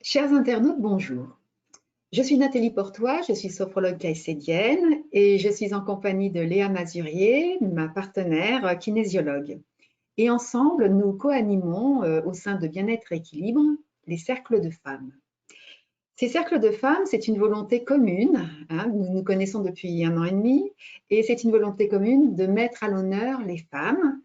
Chers internautes, bonjour. Je suis Nathalie Portois, je suis sophrologue caïcédienne et je suis en compagnie de Léa Mazurier, ma partenaire kinésiologue. Et ensemble, nous co-animons au sein de Bien-être et Équilibre les cercles de femmes. Ces cercles de femmes, c'est une volonté commune, nous nous connaissons depuis 1 an et demi, et c'est une volonté commune de mettre à l'honneur les femmes.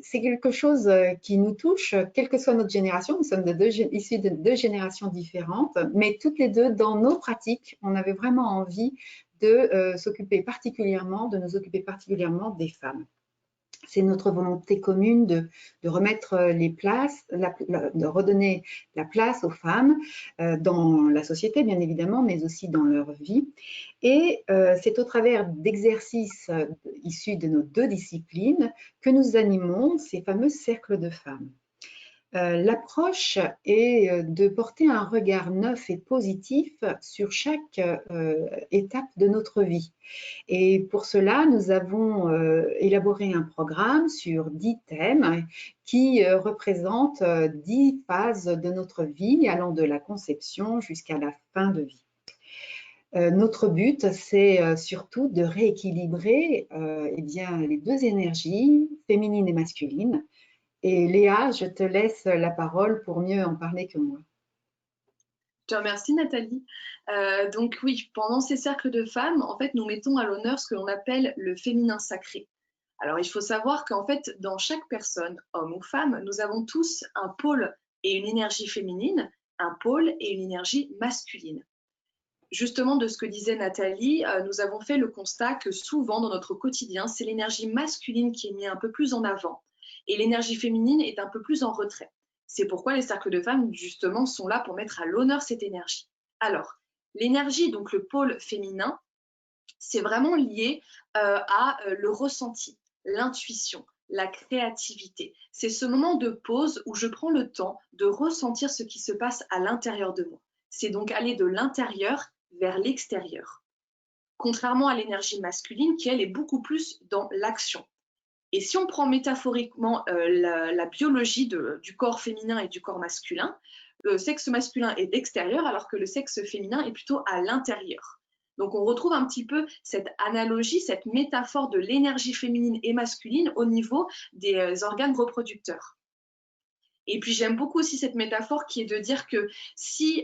C'est quelque chose qui nous touche, quelle que soit notre génération. Nous sommes issus de 2 générations différentes, mais toutes les deux, dans nos pratiques, on avait vraiment envie de nous occuper particulièrement des femmes. C'est notre volonté commune de remettre les places, de redonner la place aux femmes dans la société, bien évidemment, mais aussi dans leur vie. Et c'est au travers d'exercices issus de nos 2 disciplines que nous animons ces fameux cercles de femmes. L'approche est de porter un regard neuf et positif sur chaque étape de notre vie. Et pour cela, nous avons élaboré un programme sur 10 thèmes qui représentent 10 phases de notre vie, allant de la conception jusqu'à la fin de vie. Notre but, c'est surtout de rééquilibrer les 2 énergies, féminine et masculine. Et Léa, je te laisse la parole pour mieux en parler que moi. Je te remercie Nathalie. Donc oui, pendant ces cercles de femmes, en fait, nous mettons à l'honneur ce que l'on appelle le féminin sacré. Alors il faut savoir qu'en fait, dans chaque personne, homme ou femme, nous avons tous un pôle et une énergie féminine, un pôle et une énergie masculine. Justement, de ce que disait Nathalie, nous avons fait le constat que souvent dans notre quotidien, c'est l'énergie masculine qui est mise un peu plus en avant et l'énergie féminine est un peu plus en retrait. C'est pourquoi les cercles de femmes, justement, sont là pour mettre à l'honneur cette énergie. Alors, l'énergie, donc le pôle féminin, c'est vraiment lié à le ressenti, l'intuition, la créativité. C'est ce moment de pause où je prends le temps de ressentir ce qui se passe à l'intérieur de moi. C'est donc aller de l'intérieur vers l'extérieur. Contrairement à l'énergie masculine qui, elle, est beaucoup plus dans l'action. Et si on prend métaphoriquement la biologie du corps féminin et du corps masculin, le sexe masculin est extérieur alors que le sexe féminin est plutôt à l'intérieur. Donc on retrouve un petit peu cette analogie, cette métaphore de l'énergie féminine et masculine au niveau des organes reproducteurs. Et puis j'aime beaucoup aussi cette métaphore qui est de dire que si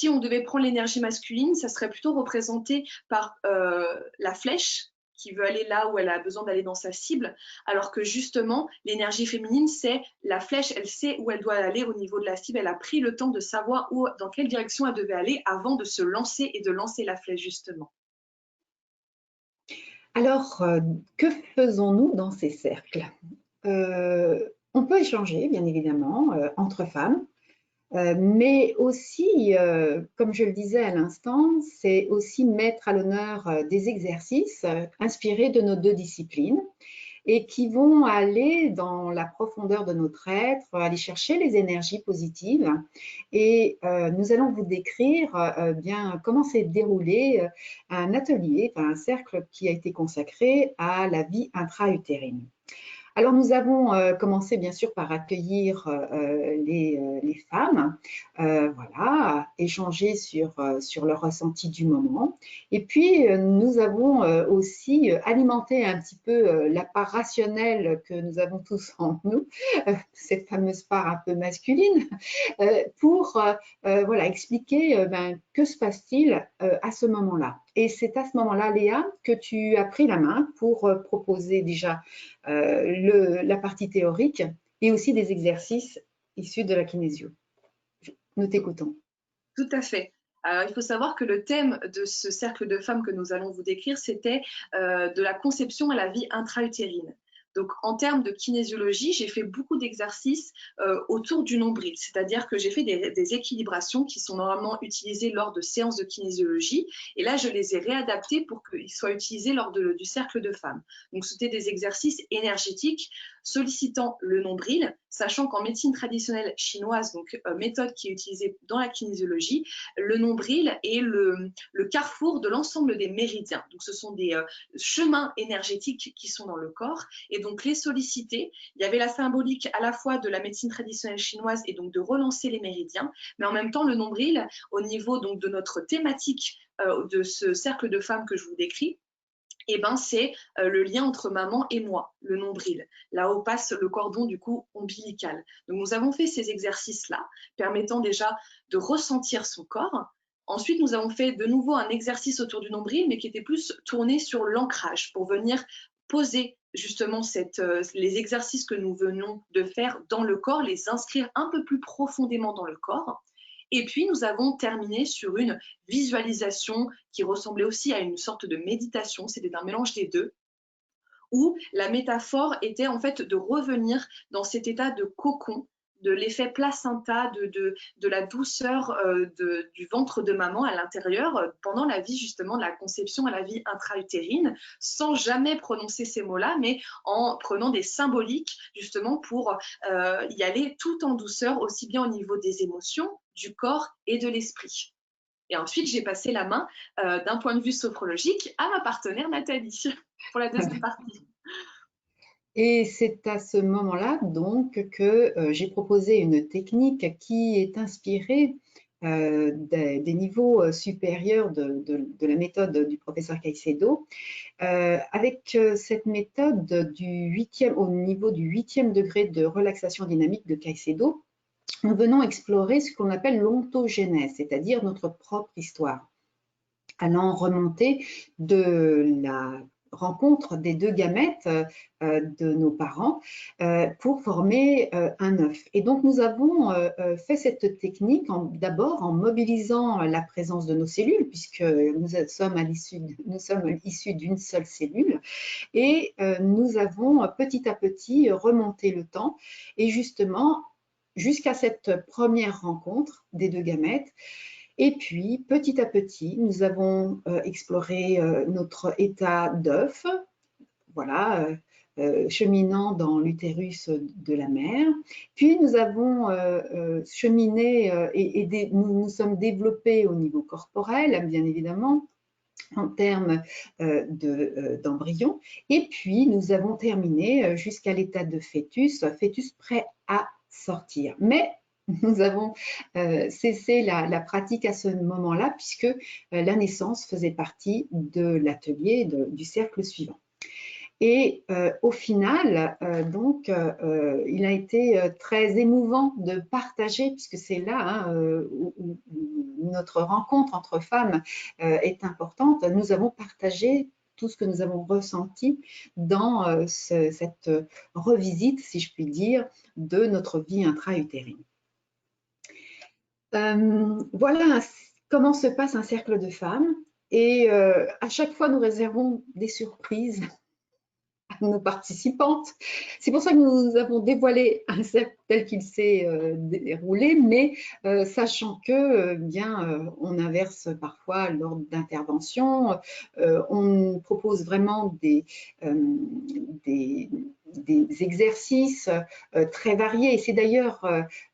on devait prendre l'énergie masculine, ça serait plutôt représenté par la flèche qui veut aller là où elle a besoin d'aller dans sa cible, alors que justement, l'énergie féminine, c'est la flèche, elle sait où elle doit aller au niveau de la cible, elle a pris le temps de savoir dans quelle direction elle devait aller avant de se lancer et de lancer la flèche, justement. Alors, que faisons-nous dans ces cercles? On peut échanger, bien évidemment, entre femmes, mais aussi, comme je le disais à l'instant, c'est aussi mettre à l'honneur des exercices inspirés de nos 2 disciplines et qui vont aller dans la profondeur de notre être, aller chercher les énergies positives. Et nous allons vous décrire bien comment s'est déroulé un atelier, un cercle qui a été consacré à la vie intra-utérine. Alors, nous avons commencé bien sûr par accueillir les femmes, voilà, échanger sur leur ressenti du moment. Et puis, nous avons aussi alimenté un petit peu la part rationnelle que nous avons tous en nous, cette fameuse part un peu masculine, pour voilà, expliquer que se passe-t-il à ce moment-là. Et c'est à ce moment-là, Léa, que tu as pris la main pour proposer déjà la partie théorique et aussi des exercices issus de la kinésio. Nous t'écoutons. Tout à fait. Alors, il faut savoir que le thème de ce cercle de femmes que nous allons vous décrire, c'était de la conception à la vie intra-utérine. Donc, en termes de kinésiologie, j'ai fait beaucoup d'exercices autour du nombril, c'est-à-dire que j'ai fait des équilibrations qui sont normalement utilisées lors de séances de kinésiologie, et là, je les ai réadaptées pour qu'ils soient utilisés lors du cercle de femmes. Donc, c'était des exercices énergétiques sollicitant le nombril, sachant qu'en médecine traditionnelle chinoise, donc méthode qui est utilisée dans la kinésiologie, le nombril est le carrefour de l'ensemble des méridiens. Donc, ce sont des chemins énergétiques qui sont dans le corps. Et et donc les solliciter. Il y avait la symbolique à la fois de la médecine traditionnelle chinoise et donc de relancer les méridiens, mais en même temps le nombril, au niveau donc de notre thématique de ce cercle de femmes que je vous décris, eh ben, c'est le lien entre maman et moi, le nombril. Là où passe le cordon du coup ombilical. Donc nous avons fait ces exercices-là, permettant déjà de ressentir son corps. Ensuite, nous avons fait de nouveau un exercice autour du nombril, mais qui était plus tourné sur l'ancrage, pour venir poser justement les exercices que nous venons de faire dans le corps, les inscrire un peu plus profondément dans le corps. Et puis, nous avons terminé sur une visualisation qui ressemblait aussi à une sorte de méditation, c'était un mélange des deux, où la métaphore était en fait de revenir dans cet état de cocon, de l'effet placenta, de la douceur du ventre de maman à l'intérieur pendant la vie justement de la conception à la vie intra-utérine, sans jamais prononcer ces mots-là, mais en prenant des symboliques justement pour y aller tout en douceur, aussi bien au niveau des émotions, du corps et de l'esprit. Et ensuite, j'ai passé la main d'un point de vue sophrologique à ma partenaire Nathalie pour la deuxième partie. Et c'est à ce moment-là donc que j'ai proposé une technique qui est inspirée des niveaux supérieurs de la méthode du professeur Caicedo. Avec cette méthode au niveau du 8e degré de relaxation dynamique de Caicedo, nous venons explorer ce qu'on appelle l'ontogénèse, c'est-à-dire notre propre histoire, allant remonter de la rencontre des deux gamètes de nos parents pour former un œuf. Et donc nous avons fait cette technique d'abord en mobilisant la présence de nos cellules, puisque nous sommes issus d'une seule cellule, et nous avons petit à petit remonté le temps, et justement jusqu'à cette première rencontre des deux gamètes. Et puis, petit à petit, nous avons exploré notre état d'œuf, voilà, cheminant dans l'utérus de la mère. Puis, nous avons cheminé et nous sommes développés au niveau corporel, bien évidemment, en termes d'embryon. Et puis, nous avons terminé jusqu'à l'état de fœtus prêt à sortir. Mais nous avons cessé la pratique à ce moment-là, puisque la naissance faisait partie de l'atelier, du cercle suivant. Et au final, donc, il a été très émouvant de partager, puisque c'est là où notre rencontre entre femmes est importante. Nous avons partagé tout ce que nous avons ressenti dans cette revisite, si je puis dire, de notre vie intra-utérine. Voilà comment se passe un cercle de femmes. Et à chaque fois, nous réservons des surprises à nos participantes. C'est pour ça que nous avons dévoilé un cercle tel qu'il s'est déroulé, mais sachant que bien, on inverse parfois l'ordre d'intervention, on propose vraiment des exercices très variés. Et c'est d'ailleurs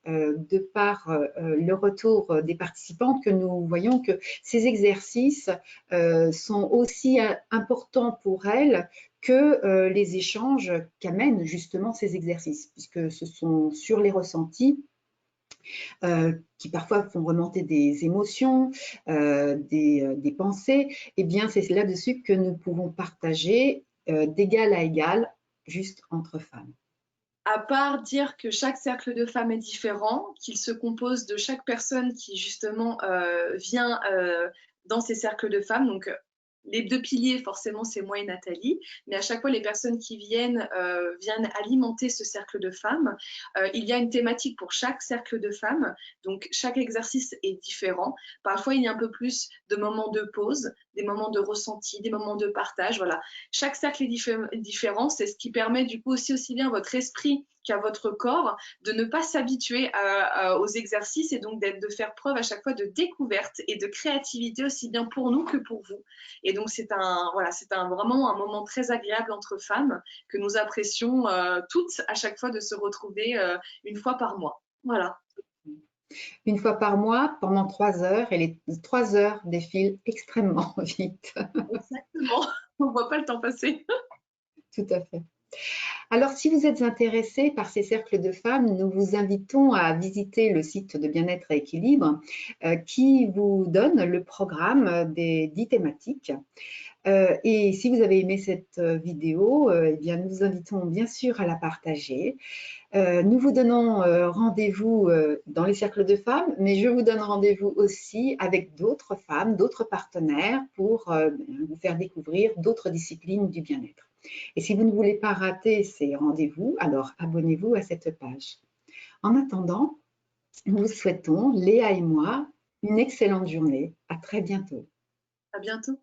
de par le retour des participantes que nous voyons que ces exercices sont aussi importants pour elles que les échanges qu'amènent justement ces exercices, puisque ce sont sur les ressentis qui parfois font remonter des émotions, des pensées, et bien c'est là-dessus que nous pouvons partager d'égal à égal, juste entre femmes. À part dire que chaque cercle de femmes est différent, qu'il se compose de chaque personne qui justement vient dans ces cercles de femmes, donc les deux piliers, forcément, c'est moi et Nathalie, mais à chaque fois, les personnes qui viennent alimenter ce cercle de femmes. Il y a une thématique pour chaque cercle de femmes, donc chaque exercice est différent. Parfois, il y a un peu plus de moments de pause, des moments de ressenti, des moments de partage. Voilà. Chaque cercle est différent, c'est ce qui permet du coup aussi bien à votre esprit qu'à votre corps de ne pas s'habituer aux exercices et donc de faire preuve à chaque fois de découverte et de créativité aussi bien pour nous que pour vous. Et donc c'est vraiment un moment très agréable entre femmes que nous apprécions toutes à chaque fois de se retrouver une fois par mois. Voilà. Une fois par mois, pendant 3 heures, et les 3 heures défilent extrêmement vite. Exactement, on ne voit pas le temps passer. Tout à fait. Alors, si vous êtes intéressé par ces cercles de femmes, nous vous invitons à visiter le site de Bien-être et Équilibre qui vous donne le programme des 10 thématiques. Et si vous avez aimé cette vidéo, eh bien, nous vous invitons bien sûr à la partager. Nous vous donnons rendez-vous dans les cercles de femmes, mais je vous donne rendez-vous aussi avec d'autres femmes, d'autres partenaires pour vous faire découvrir d'autres disciplines du bien-être. Et si vous ne voulez pas rater ces rendez-vous, alors abonnez-vous à cette page. En attendant, nous vous souhaitons, Léa et moi, une excellente journée. À très bientôt. À bientôt.